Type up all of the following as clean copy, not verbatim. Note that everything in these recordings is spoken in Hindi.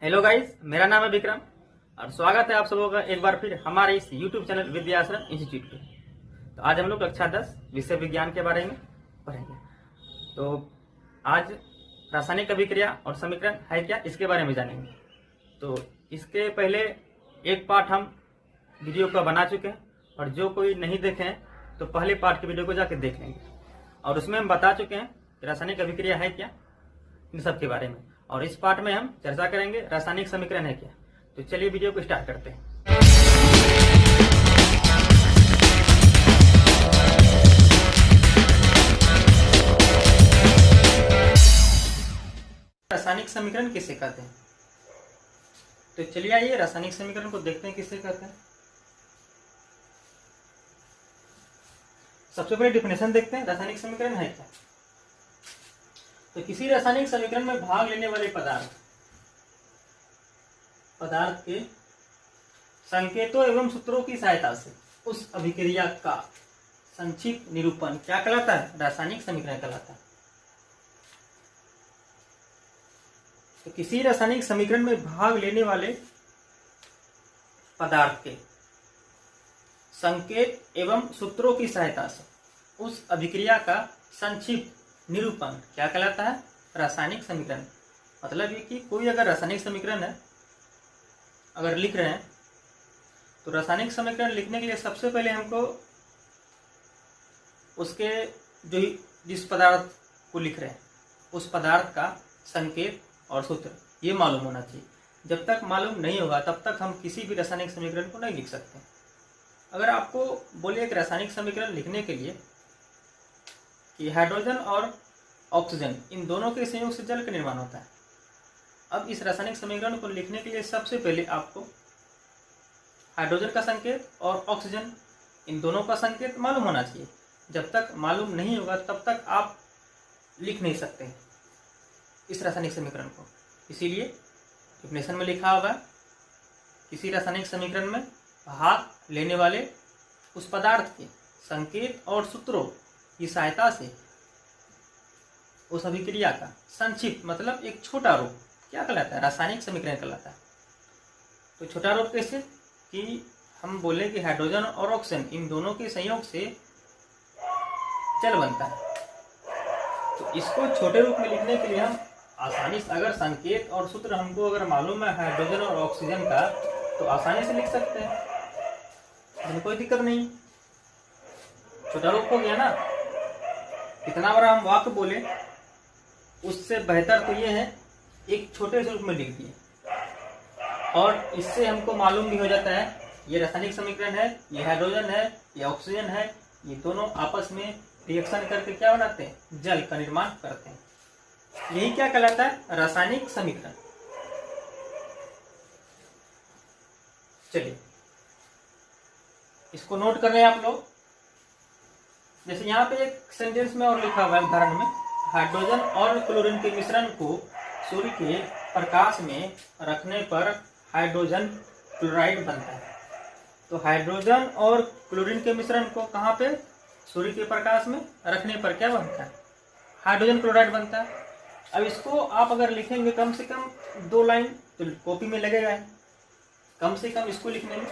हेलो गाइस, मेरा नाम है विक्रम और स्वागत है आप सबों का एक बार फिर हमारे इस यूट्यूब चैनल विद्याश्रम इंस्टीट्यूट पे। तो आज हम लोग कक्षा 10 विषय विज्ञान के बारे में पढ़ेंगे। तो आज रासायनिक अभिक्रिया और समीकरण है क्या, इसके बारे में जानेंगे। तो इसके पहले एक पार्ट हम वीडियो का बना चुके हैं और जो कोई नहीं देखे हैं तो पहले पार्ट के वीडियो को जाकर देख लेंगे। और उसमें हम बता चुके हैं कि रासायनिक अभिक्रिया है क्या, इन सब के बारे में। और इस पार्ट में हम चर्चा करेंगे रासायनिक समीकरण है क्या। तो चलिए वीडियो को स्टार्ट करते हैं। रासायनिक समीकरण किसे कहते हैं, तो चलिए आइए रासायनिक समीकरण को देखते हैं किसे कहते हैं। सबसे पहले डिफिनेशन देखते हैं, रासायनिक समीकरण है क्या। तो किसी रासायनिक समीकरण में भाग लेने वाले पदार्थ के संकेतों एवं सूत्रों की सहायता से उस अभिक्रिया का संक्षिप्त निरूपण क्या कहलाता है, रासायनिक समीकरण कहलाता है। तो किसी रासायनिक समीकरण में भाग लेने वाले पदार्थ के संकेत एवं सूत्रों की सहायता से उस अभिक्रिया का संक्षिप्त निरूपण क्या कहलाता है, रासायनिक समीकरण। मतलब ये कि कोई अगर रासायनिक समीकरण है अगर लिख रहे हैं तो रासायनिक समीकरण लिखने के लिए सबसे पहले हमको उसके जिस पदार्थ को लिख रहे हैं उस पदार्थ का संकेत और सूत्र ये मालूम होना चाहिए। जब तक मालूम नहीं होगा तब तक हम किसी भी रासायनिक समीकरण को नहीं लिख सकते। अगर आपको बोले एक रासायनिक समीकरण लिखने के लिए कि हाइड्रोजन और ऑक्सीजन इन दोनों के संयोग से जल का निर्माण होता है। अब इस रासायनिक समीकरण को लिखने के लिए सबसे पहले आपको हाइड्रोजन का संकेत और ऑक्सीजन इन दोनों का संकेत मालूम होना चाहिए। जब तक मालूम नहीं होगा तब तक आप लिख नहीं सकते इस रासायनिक समीकरण को। इसीलिए डिफिनेशन में लिखा होगा किसी रासायनिक समीकरण में भाग लेने वाले उस पदार्थ के संकेत और सूत्रों की सहायता से उस अभिक्रिया का संक्षिप्त मतलब एक छोटा रूप क्या कहलाता है, रासायनिक समीकरण कहलाता है। तो छोटा रूप कैसे कि हम बोले कि हाइड्रोजन और ऑक्सीजन इन दोनों के संयोग से जल बनता है। तो इसको छोटे रूप में लिखने के लिए हम आसानी से अगर संकेत और सूत्र हमको अगर मालूम है हाइड्रोजन और ऑक्सीजन का तो आसानी से लिख सकते हैं, इसमें कोई दिक्कत नहीं। छोटा रूप हो गया ना। इतना बड़ा हम वाक्य बोले उससे बेहतर तो ये है एक छोटे से रूप में लिख दिए और इससे हमको मालूम भी हो जाता है ये रासायनिक समीकरण है, ये हाइड्रोजन है, ये ऑक्सीजन है, ये दोनों आपस में रिएक्शन करके क्या बनाते हैं, जल का निर्माण करते हैं। यही क्या कहलाता है, रासायनिक समीकरण। चलिए इसको नोट कर रहे हैं आप लोग। जैसे यहाँ पे एक सेंटेंस में और लिखा हुआ है उदाहरण में, हाइड्रोजन और क्लोरीन के मिश्रण को सूर्य के प्रकाश में रखने पर हाइड्रोजन क्लोराइड बनता है। तो हाइड्रोजन और क्लोरीन के मिश्रण को कहाँ पे, सूर्य के प्रकाश में रखने पर क्या बनता है, हाइड्रोजन क्लोराइड बनता है। अब इसको आप अगर लिखेंगे कम से कम 2 लाइन तो कॉपी में लगेगा है। कम से कम इसको लिखने में,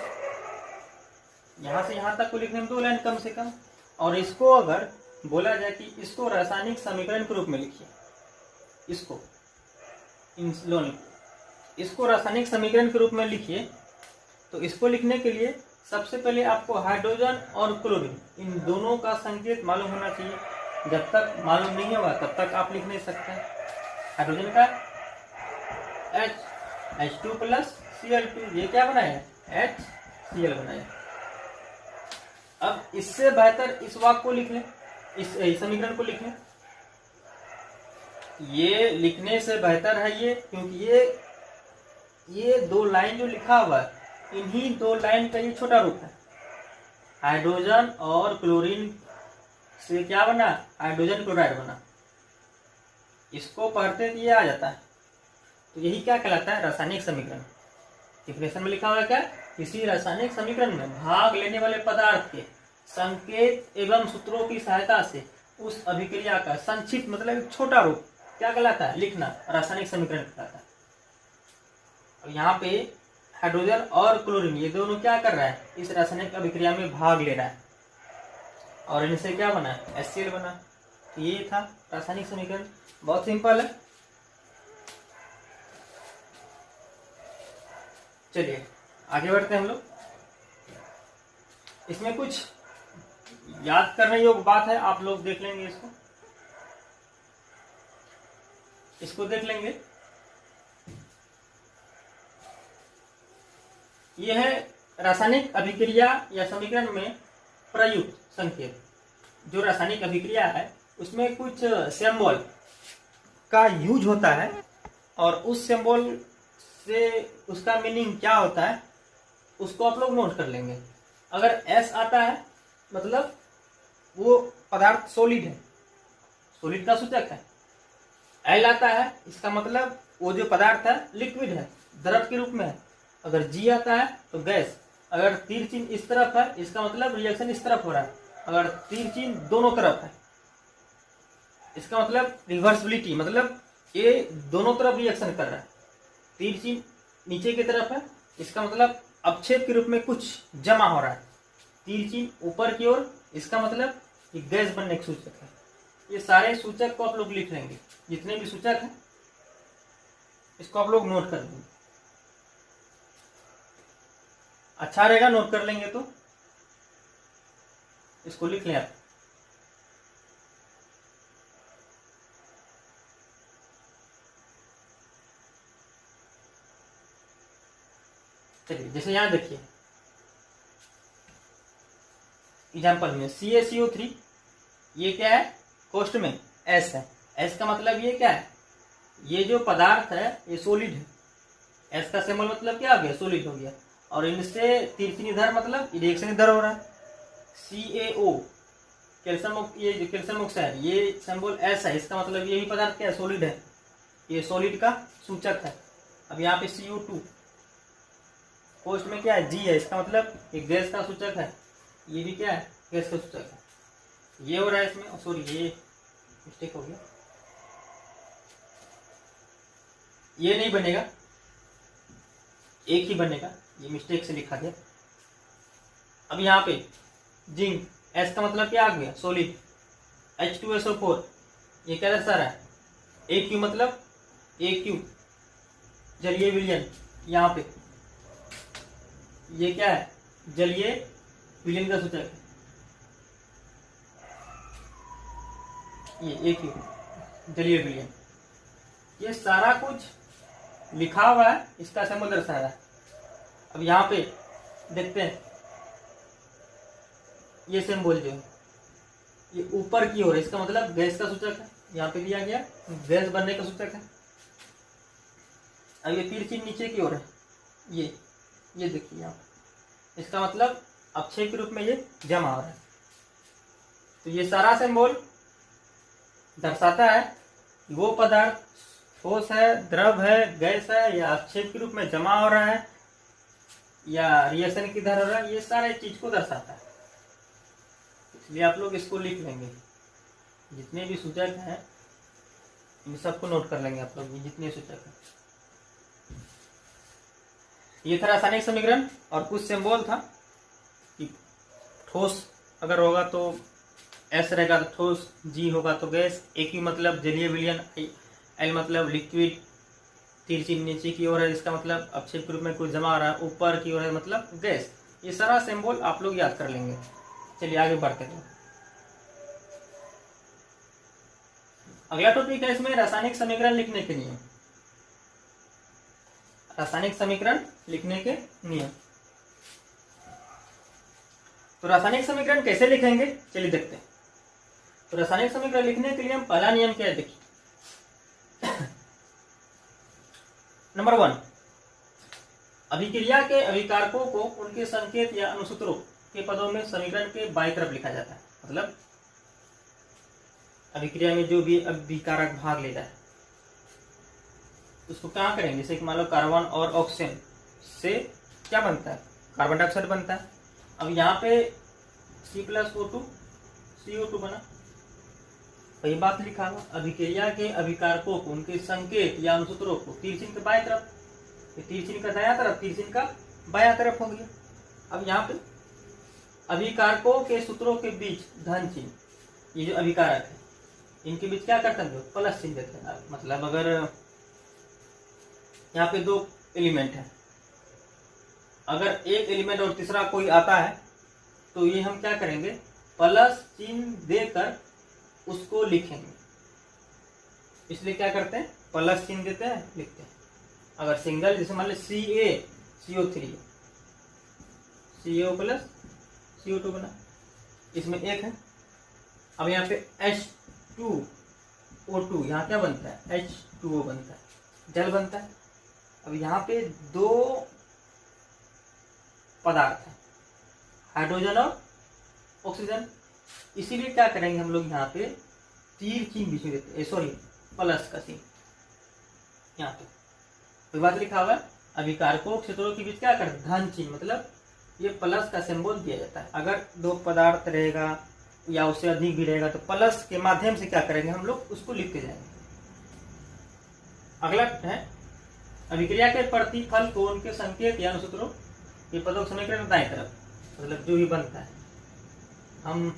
यहाँ से यहाँ तक को लिखने में 2 लाइन कम से कम। और इसको अगर बोला जाए कि इसको रासायनिक समीकरण के रूप में लिखिए, इसको रासायनिक समीकरण के रूप में लिखिए। तो इसको लिखने के लिए सबसे पहले आपको हाइड्रोजन और क्लोरीन इन दोनों का संकेत मालूम होना चाहिए। जब तक मालूम नहीं होगा तब तक आप लिख नहीं सकते। हाइड्रोजन का H2 + Cl2 ये क्या बनाया, HCl बनाया। अब इससे बेहतर इस वाक्य को लिख लें, इस समीकरण को लिख लें। ये लिखने से बेहतर है ये, क्योंकि ये 2 लाइन जो लिखा हुआ है इन्हीं 2 लाइन का ये छोटा रूप है। हाइड्रोजन और क्लोरीन से क्या बना, हाइड्रोजन क्लोराइड बना। इसको पढ़ते ये आ जाता है। तो यही क्या कहलाता है, रासायनिक समीकरण। डिफिनेशन में लिखा हुआ है क्या, किसी रासायनिक समीकरण में भाग लेने वाले पदार्थ के संकेत एवं सूत्रों की सहायता से उस अभिक्रिया का संक्षिप्त मतलब छोटा रूप क्या कहलाता है, लिखना, रासायनिक समीकरण कहलाता है। अब यहाँ पे हाइड्रोजन और क्लोरीन ये दोनों क्या कर रहा है, इस रासायनिक अभिक्रिया में भाग ले रहा है और इनसे क्या बना, HCl बना। तो ये था रासायनिक समीकरण, बहुत सिंपल है। चलिए आगे बढ़ते हैं हम लोग। इसमें कुछ याद करने योग्य बात है, आप लोग देख लेंगे इसको देख लेंगे। यह है रासायनिक अभिक्रिया या समीकरण में प्रयुक्त संकेत। जो रासायनिक अभिक्रिया है उसमें कुछ सिंबल का यूज होता है और उस सिंबल से उसका मीनिंग क्या होता है उसको आप लोग नोट कर लेंगे। अगर S आता है मतलब वो पदार्थ सॉलिड है, सॉलिड का सूचक है। L आता है इसका मतलब वो जो पदार्थ है लिक्विड है, द्रव के रूप में है। अगर G आता है तो गैस। अगर तीर चिन्ह इस तरफ है इसका मतलब रिएक्शन इस तरफ हो रहा है। अगर तीर चिन्ह दोनों तरफ है इसका मतलब रिवर्सिबिलिटी, मतलब ये दोनों तरफ रिएक्शन कर रहा है। तीर चिन्ह नीचे की तरफ है इसका मतलब अपक्षेप के रूप में कुछ जमा हो रहा है। तीर चिन्ह ऊपर की ओर इसका मतलब कि गैस बनने के सूचक है। ये सारे सूचक को आप लोग लिख लेंगे, जितने भी सूचक हैं इसको आप लोग नोट कर लेंगे। अच्छा रहेगा नोट कर लेंगे तो इसको लिख लें आप। चलिए जैसे यहां देखिए एग्जाम्पल में CaCO3, ये क्या है, कोष्ठ में S है। S का मतलब ये क्या है, ये जो पदार्थ है ये सॉलिड है। S का सिंबल मतलब क्या हो गया, सॉलिड हो गया। और इनसे तीसरी इधर मतलब रिएक्शन इधर हो रहा है। CaO कैल्शियम, ये जो कैल्शियम ऑक्साइड ये सिंबल S है, इसका मतलब ये भी पदार्थ क्या है, सॉलिड है। ये सॉलिड का सूचक है। अब यहाँ पे CO2 कोष्ठ में क्या है, G है, इसका मतलब ये गैस का सूचक है। ये भी क्या है, गैस का सूचक है। ये हो रहा है इसमें, सॉरी ये मिस्टेक हो गया, ये नहीं बनेगा, एक ही बनेगा, ये मिस्टेक से लिखा गया। अब यहाँ पे जिंक, S का मतलब क्या आ गया, सॉलिड। H2SO4 ये क्या दर्शा रहा है, AQ मतलब AQ जलीय विलयन। यहाँ पे ये क्या है, जलीय विलयन का सूचक है। ये AQ जलीय विलयन। ये सारा कुछ लिखा हुआ है, इसका सिंबल दर्शा रहा है। अब यहाँ पे देखते हैं ये सिंबल जो है ये ऊपर की ओर है, इसका मतलब गैस का सूचक है। यहाँ पे दिया गया गैस बनने का सूचक है। अब ये तीर चिन्ह नीचे की ओर है, ये देखिए यहाँ पे, इसका मतलब अपक्षय के रूप में ये जमा हो रहा है। तो ये सारा सिंबल दर्शाता है कि वो पदार्थ ठोस है, द्रव है, गैस है, या अपक्षेप के रूप में जमा हो रहा है, या रिएक्शन किधर हो रहा है। ये सारे चीज को दर्शाता है, इसलिए आप लोग इसको लिख लेंगे। जितने भी सूचक हैं इन सबको नोट कर लेंगे आप लोग, ये जितने सूचक हैं। ये था रासायनिक समीकरण और कुछ सिंबल था कि ठोस अगर होगा तो S रहेगा तो ठोस, G होगा तो गैस, AQ मतलब जलीय विलयन, L मतलब लिक्विड, तीर चिन्ह नीचे की ओर है, इसका मतलब अपक्षेप के रूप में कुछ जमा हो रहा है, ऊपर की ओर है मतलब गैस। ये सारा सिंबल आप लोग याद कर लेंगे। चलिए आगे बढ़ते हैं। अगला टॉपिक है इसमें रासायनिक समीकरण लिखने के नियम। रासायनिक समीकरण लिखने के नियम। तो रासायनिक समीकरण कैसे लिखेंगे, चलिए देखते हैं। तो रासायनिक समीकरण लिखने के लिए हम पहला नियम क्या है देखिए। नंबर 1, अभिक्रिया के अभिकारकों को उनके संकेत या अनुसूत्रों के पदों में समीकरण के बाईं तरफ लिखा जाता है। मतलब अभिक्रिया में जो भी अभिकारक भाग लेता है उसको क्या करेंगे, जैसे कि मान लो कार्बन और ऑक्सीजन से क्या बनता है, कार्बन डाइऑक्साइड बनता है। अब यहाँ पे C+O2 CO2 बना, वही बात लिखा हुआ, अभिक्रिया के अभिकारकों को उनके संकेत या अनुसूत्रों को तीर चिन्ह के बाईं तरफ। ये तीर चिन्ह का दायां तरफ, तीर चिन्ह का बायां तरफ हो गया। अब यहाँ पे अभिकारकों के सूत्रों के बीच धन चिन्ह, ये जो अभिकारक है इनके बीच क्या करते हैं, प्लस चिन्ह देते हैं। मतलब अगर यहाँ पे दो एलिमेंट है, अगर एक एलिमेंट और तीसरा कोई आता है तो ये हम क्या करेंगे, प्लस चिन्ह देकर उसको लिखेंगे। इसलिए क्या करते हैं, प्लस चिन्ह देते हैं, लिखते हैं। अगर सिंगल, जैसे मान लो CaCO3, CO प्लस CO2 बना, इसमें एक है। अब यहाँ पे H2O2, यहाँ क्या बनता है, H2O बनता है, जल बनता है। अब यहाँ पे दो पदार्थ है, हाइड्रोजन और ऑक्सीजन, इसीलिए क्या करेंगे हम लोग, यहाँ पे तीर चिन्ह बीच में देते हैं, सॉरी प्लस का चिन्ह यहाँ पे। तो बात लिखा हुआ है अभिकारकों क्षेत्रों के बीच क्या कर, धन चिन्ह, मतलब ये प्लस का सिंबल दिया जाता है। अगर दो पदार्थ रहेगा या उससे अधिक भी रहेगा तो प्लस के माध्यम से क्या करेंगे हम लोग, उसको लिखते जाएंगे। अगला है अभिक्रिया के प्रतिफल को उनके संकेत या अनुसूत्रों के पदों के समीकरण दाएं तरफ, मतलब जो भी बनता है। हम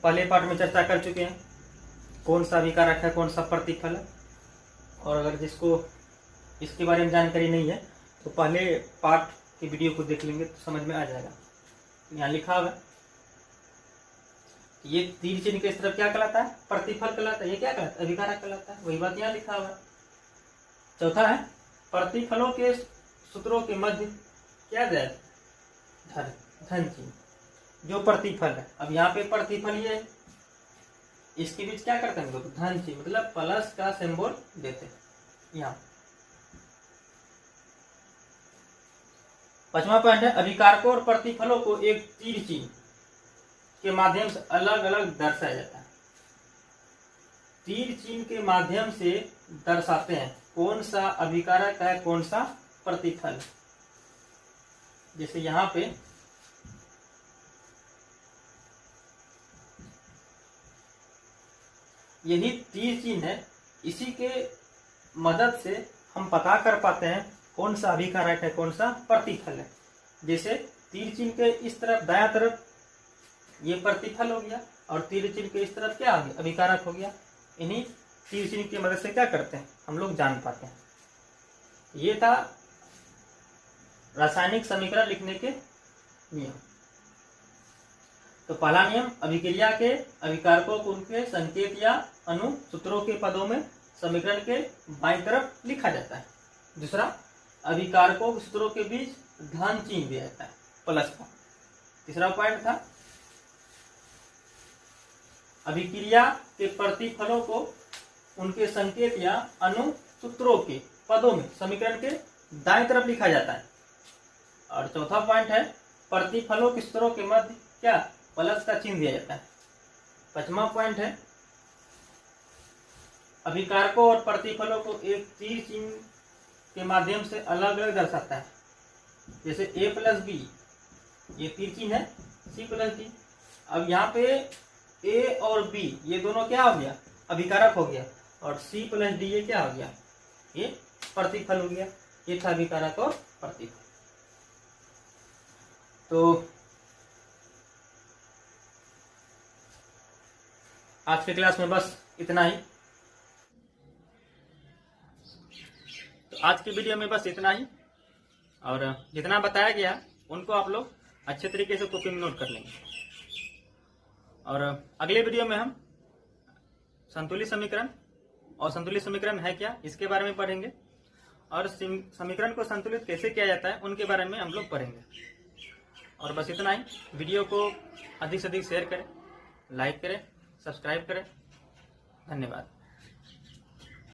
पहले पार्ट में चर्चा कर चुके हैं कौन सा अभिकारक है, कौन सा प्रतिफल है। और अगर जिसको इसके बारे में जानकारी नहीं है तो पहले पार्ट की वीडियो को देख लेंगे तो समझ में आ जाएगा। यहाँ लिखा हुआ है ये तीर चिन्ह के इस तरफ क्या कहलाता है, प्रतिफल कहलाता है, ये क्या कहलाता है, अभिकारक कहलाता है। वही बात यहाँ लिखा हुआ है। चौथा है प्रतिफलों के सूत्रों के मध्य क्या जाए, धन चिन्ह, जो प्रतिफल है। अब यहाँ पे प्रतिफल ये है, इसके बीच क्या करते हैं लोग, धन चिन्ह, मतलब प्लस का सिंबल देते हैं यहाँ। पांचवा पॉइंट है अभिकारकों और प्रतिफलों को एक तीर चिन्ह के माध्यम से अलग अलग दर्शाया जाता है। तीर चिन्ह के माध्यम से दर्शाते हैं कौन सा अभिकारक है, कौन सा प्रतिफल। जैसे यहाँ पे यही तीर चिन्ह है, इसी के मदद से हम पता कर पाते हैं कौन सा अभिकारक है, कौन सा प्रतिफल है। जैसे तीर चिन्ह के इस तरफ दायां तरफ ये प्रतिफल हो गया और तीर चिन्ह के इस तरफ क्या हो गया, अभिकारक हो गया। इन्हीं तीर चिन्ह की मदद से क्या करते हैं हम लोग जान पाते हैं। ये था रासायनिक समीकरण लिखने के नियम। तो पहला नियम, अभिक्रिया के अभिकारकों को उनके संकेत या अनुसूत्रों के पदों में समीकरण के बाईं तरफ लिखा जाता है। दूसरा, अभिकारकों के सूत्रों के बीच धन चिन्ह दिया जाता है, प्लस का। तीसरा पॉइंट था अभिक्रिया के प्रतिफलों को उनके संकेत या अनुसूत्रों के पदों में समीकरण के दाएं तरफ लिखा जाता है। और चौथा पॉइंट है प्रतिफलों के सूत्रों के मध्य क्या, प्लस का चिन्ह दिया जाता है। पांचवा पॉइंट है अभिकारकों और प्रतिफलों को एक तीर चिन्ह के माध्यम से अलग अलग दर्शाता है। जैसे A प्लस बी, ये तीर चिन्ह है, C प्लस डी। अब यहाँ पे A और B ये दोनों क्या हो गया, अभिकारक हो गया, और C प्लस डी ये क्या हो गया, ये प्रतिफल हो गया। ये था अभिकारक और प्रतिफल। तो आज की क्लास में बस इतना ही। तो आज की वीडियो में बस इतना ही, और जितना बताया गया उनको आप लोग अच्छे तरीके से कॉपी में नोट कर लेंगे। और अगले वीडियो में हम संतुलित समीकरण और संतुलित समीकरण है क्या इसके बारे में पढ़ेंगे, और समीकरण को संतुलित कैसे किया जाता है उनके बारे में हम लोग पढ़ेंगे। और बस इतना ही। वीडियो को अधिक से अधिक शेयर करें, लाइक करें, सब्सक्राइब करें। धन्यवाद।